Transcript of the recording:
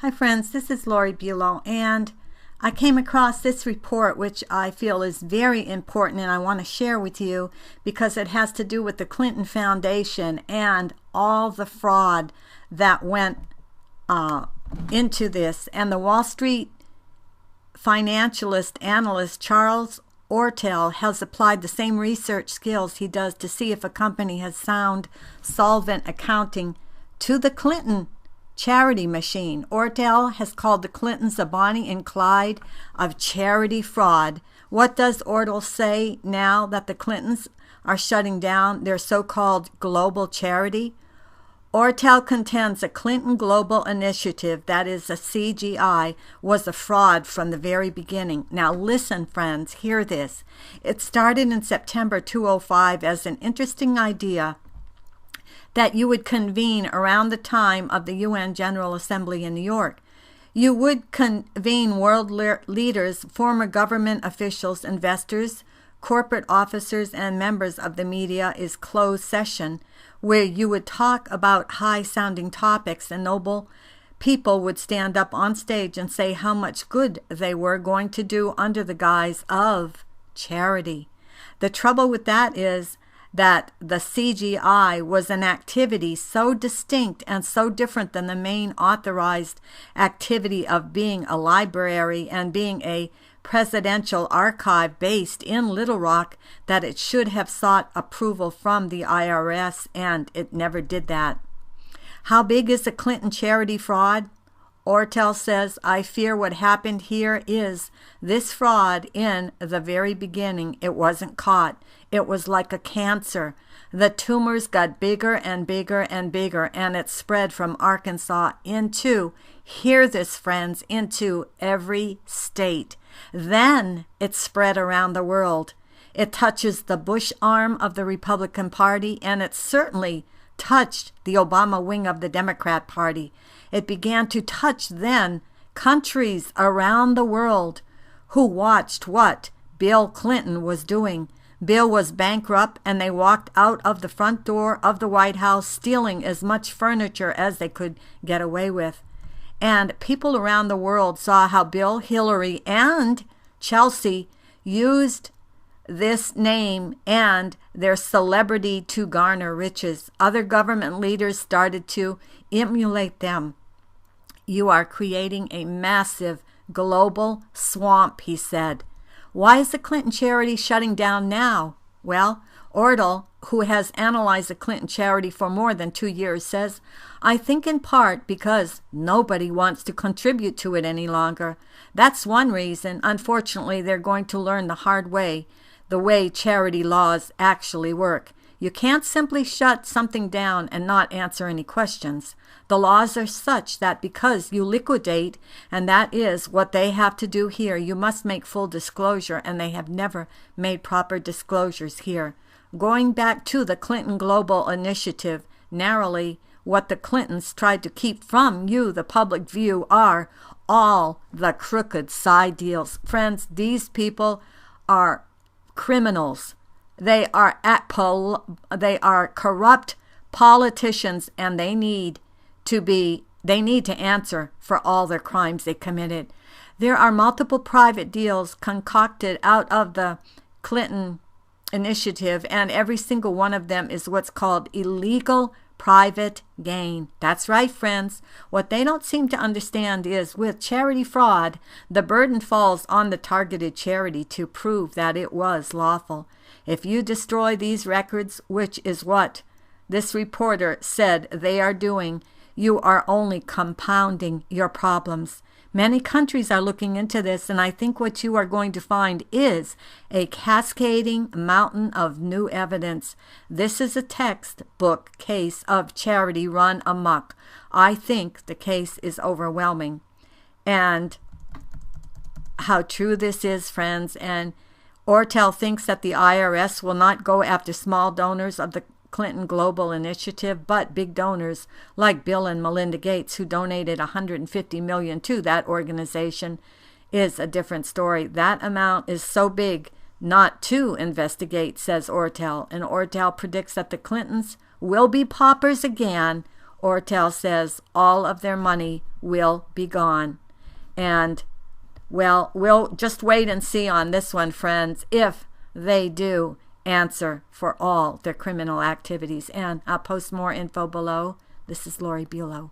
Hi friends, this is Lori Bulow, and I came across this report which I feel is very important and I want to share with you because it has to do with the Clinton Foundation and all the fraud that went into this. And the Wall Street financialist analyst Charles Ortel has applied the same research skills he does to see if a company has sound, solvent accounting to the Clinton charity machine. Ortel has called the Clintons a Bonnie and Clyde of charity fraud. What does Ortel say now that the Clintons are shutting down their so-called global charity? Ortel contends a Clinton Global Initiative, that is a CGI, was a fraud from the very beginning. Now listen, friends, hear this. It started in September 2005 as an interesting idea that you would convene around the time of the UN General Assembly in New York. You would convene world leaders, former government officials, investors, corporate officers, and members of the media is closed session where you would talk about high-sounding topics, and noble people would stand up on stage and say how much good they were going to do under the guise of charity. The trouble with that is that the CGI was an activity so distinct and so different than the main authorized activity of being a library and being a presidential archive based in Little Rock that it should have sought approval from the IRS, and it never did that. How big is the Clinton charity fraud? Ortel says, I fear what happened here is this fraud in the very beginning. It wasn't caught. It was like a cancer. The tumors got bigger and bigger and bigger, and it spread from Arkansas into, hear this friends, into every state. Then it spread around the world. It touches the Bush arm of the Republican Party, and it certainly touched the Obama wing of the Democrat Party. It began to touch then countries around the world who watched what Bill Clinton was doing. Bill was bankrupt, and they walked out of the front door of the White House stealing as much furniture as they could get away with. And people around the world saw how Bill, Hillary, and Chelsea used this name and their celebrity to garner riches. Other government leaders started to emulate them. You are creating a massive global swamp, he said. Why is the Clinton charity shutting down now? Well, Ortel, who has analyzed the Clinton charity for more than 2 years, says, I think in part because nobody wants to contribute to it any longer. That's one reason. Unfortunately, they're going to learn the hard way, the way charity laws actually work. You can't simply shut something down and not answer any questions. The laws are such that because you liquidate, and that is what they have to do here, you must make full disclosure, and they have never made proper disclosures here. Going back to the Clinton Global Initiative, narrowly, what the Clintons tried to keep from you, the public view, are all the crooked side deals. Friends, these people are criminals. They are corrupt politicians, and they need to answer for all their crimes they committed. There are multiple private deals concocted out of the Clinton Initiative, and every single one of them is what's called illegal private gain. That's right, friends. What they don't seem to understand is with charity fraud, the burden falls on the targeted charity to prove that it was lawful. If you destroy these records, which is what this reporter said they are doing, you are only compounding your problems. Many countries are looking into this, and I think what you are going to find is a cascading mountain of new evidence. This is a textbook case of charity run amok. I think the case is overwhelming. And how true this is, friends. And Ortel thinks that the IRS will not go after small donors of the Clinton Global Initiative, but big donors like Bill and Melinda Gates, who donated $150 million to that organization, is a different story. That amount is so big not to investigate, says Ortel. And Ortel predicts that the Clintons will be paupers again, Ortel says all of their money will be gone. And, well, we'll just wait and see on this one, friends, if they do answer for all their criminal activities. And I'll post more info below. This is Lori Bulow.